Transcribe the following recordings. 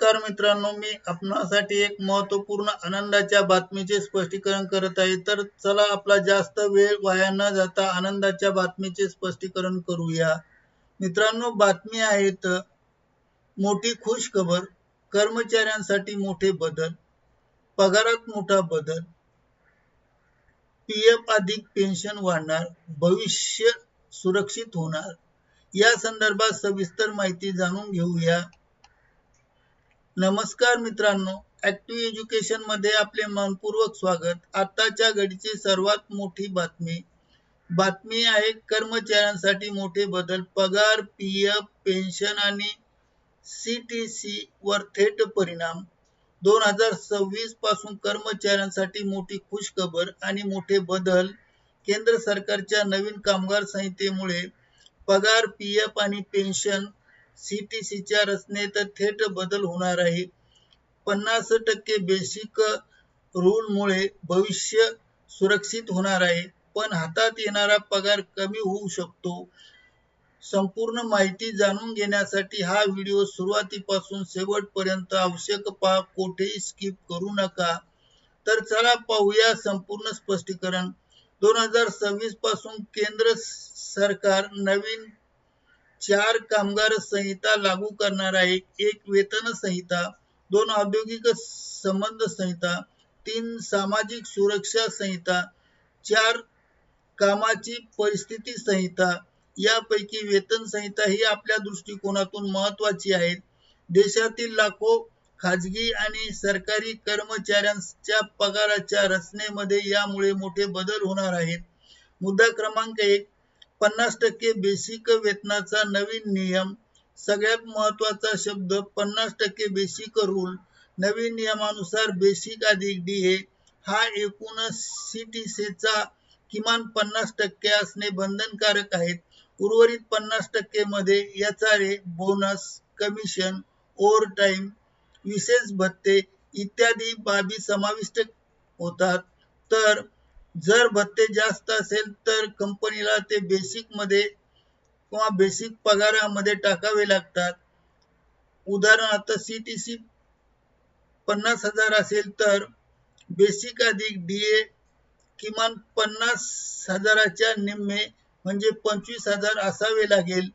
नमस्कार मित्रांनो, मी आपणासाठी एक महत्त्वपूर्ण आनंदाच्या बातमीचे स्पष्टीकरण करत आहे. तर चला आपला जास्त वेळ वाया न जाता आनंदाच्या बातमीचे स्पष्टीकरण करूया. मित्रांनो, बातमी आहे मोठी खुश खबर, कर्मचाऱ्यांसाठी मोठे बदल, पगारात मोठा बदल, पीएफ अधिक पेन्शन वाढणार, भविष्य सुरक्षित होणार. या संदर्भात सविस्तर माहिती जाणून घेऊया. नमस्कार मित्रांनो, ऍक्टिव्ह एज्युकेशन मध्ये आपले मनपूर्वक स्वागत. आताच्या घडीची सर्वात मोठी बातमी आहे कर्मचाऱ्यांसाठी मोठे बदल, पगार, पीएफ, पेन्शन आणि सीटीसी वर थेट परिणाम. 2026 पासून कर्मचाऱ्यांसाठी मोठी खुशखबर आणि मोठे बदल. केंद्र सरकारच्या नवीन कामगार संहितेमुळे पगार, पीएफ आणि पेन्शन सीटीसीच्या रचनेत थेट बदल होणार आहे. 50% बेसिक रूलमुळे भविष्य सुरक्षित होणार आहे, पण हातात येणारा पगार कमी होऊ शकतो. संपूर्ण माहिती जाणून घेण्यासाठी हा व्हिडिओ सुरुवातीपासून शेवटपर्यंत आवश्यक पहा, कोठेही स्किप करू नका. तर चला पाहूया संपूर्ण स्पष्टीकरण. 2026 पासून केंद्र सरकार नवीन 4 कामगार संहिता लागू करणार आहे. 1 वेतन संहिता, 2 औद्योगिक संबंध संहिता, 3 सामाजिक सुरक्षा संहिता, 4 कामाची परिस्थिती संहिता. यापैकी वेतन संहिता ही आपल्या दृष्टिकोनातून महत्वाची आहे. देशातील लाखो खाजगी आणि सरकारी कर्मचाऱ्यांच्या पगाराच्या रचनेमध्ये यामुळे मोठे बदल होणार आहेत. मुद्दा क्रमांक 1, 50% बेसिक वेतनाचा नवीन नियम. सगळ्यात महत्वाचा शब्द 50% बेसिक रूल. नवीन नियमानुसार बेसिक अधिक डीए हा एकूण सीटीसीचा किमान 50% असणे बंधनकारक आहे. उर्वरित 50% मध्ये एचआरए, बोनस, कमिशन, ओव्हरटाईम, विशेष भत्ते इत्यादी बाबी समाविष्ट होतात. तर जर भत्ते जास्त असेल तर कंपनीला ते बेसिक मध्ये किंवा बेसिक पगारामध्ये टाकावे लागतात. उदाहरणार्थ सीटीसी 50,000 असेल तर बेसिक अधिक डीए किमान 50,000च्या निम्मे म्हणजे 25,000 असावे लागेल.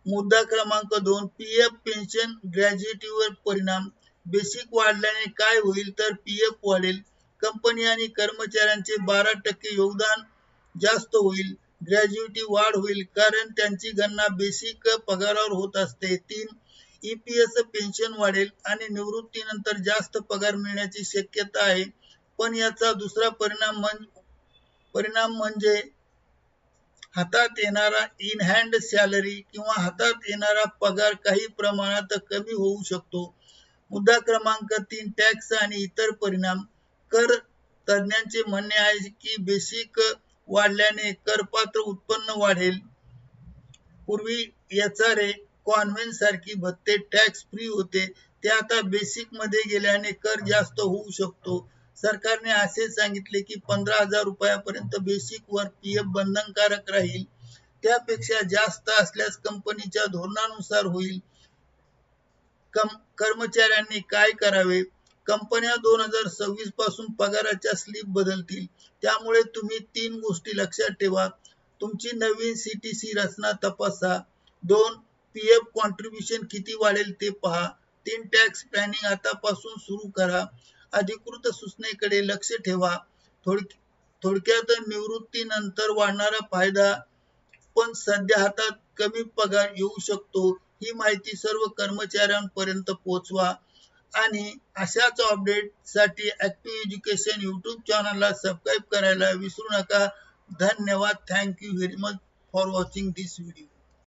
मुद्दा क्रमांक 2, पीएफ पेन्शन ग्रॅज्युएटीवर परिणाम. बेसिक वाढल्याने काय होईल तर पीएफ वाढेल. कंपनी आणि कर्मचाऱ्यांचे 12% योगदान जास्त होईल. ग्रॅज्युएटी वाढ होईल कारण त्यांची गणना बेसिक पगारावर होत असते. 3 ईपीएस पेन्शन वाढेल आणि निवृत्तीनंतर जास्त पगार मिळण्याची शक्यता आहे. पण याचा दुसरा परिणाम म्हणजे हातात येणारा इन हँड सॅलरी किंवा हातात येणारा पगार काही प्रमाणात कमी होऊ शकतो. मुद्दा क्रमांक 3, टॅक्स आणि इतर परिणाम. कर तज्ञांचे म्हणणे आहे की बेसिक वाढल्याने करपात्र उत्पन्न वाढेल. पूर्वी एचआरए, कॉन्व्हेंट सारखी भत्ते टॅक्स फ्री होते, ते आता बेसिक मध्ये गेल्याने कर जास्त होऊ शकतो. सरकारने असे सांगितले की 15,000 रुपयापर्यंत बेसिक वर पीएफ बंधनकारक राहील. त्यापेक्षा जास्त असल्यास कंपनीच्या धोरणानुसार होईल. कर्मचाऱ्यांनी काय करावे? कंपन्या 2026 पासून पगाराच्या स्लिप बदलतील. त्यामुळे तुम्ही 3 गोष्टी लक्षात ठेवा. तुमची नवीन सीटीसी रचना तपासा. 2 पीएफ कॉन्ट्रीब्युशन किती वाढेल ते पहा. 3 टॅक्स प्लॅनिंग आतापासून सुरू करा. अधिकृत सूचनेकडे लक्ष ठेवा. थोडक्यात निवृत्तीनंतर वाढणारा फायदा, पण सध्या हातात कमी पगार येऊ शकतो. ही माहिती सर्व कर्मचाऱ्यांपर्यंत पोहोचवा आणि अशाच अपडेटसाठी ऍक्टिव्ह एज्युकेशन यूट्यूब चॅनलला सबस्क्राईब करायला विसरू नका. धन्यवाद. Thank you very much for watching this video.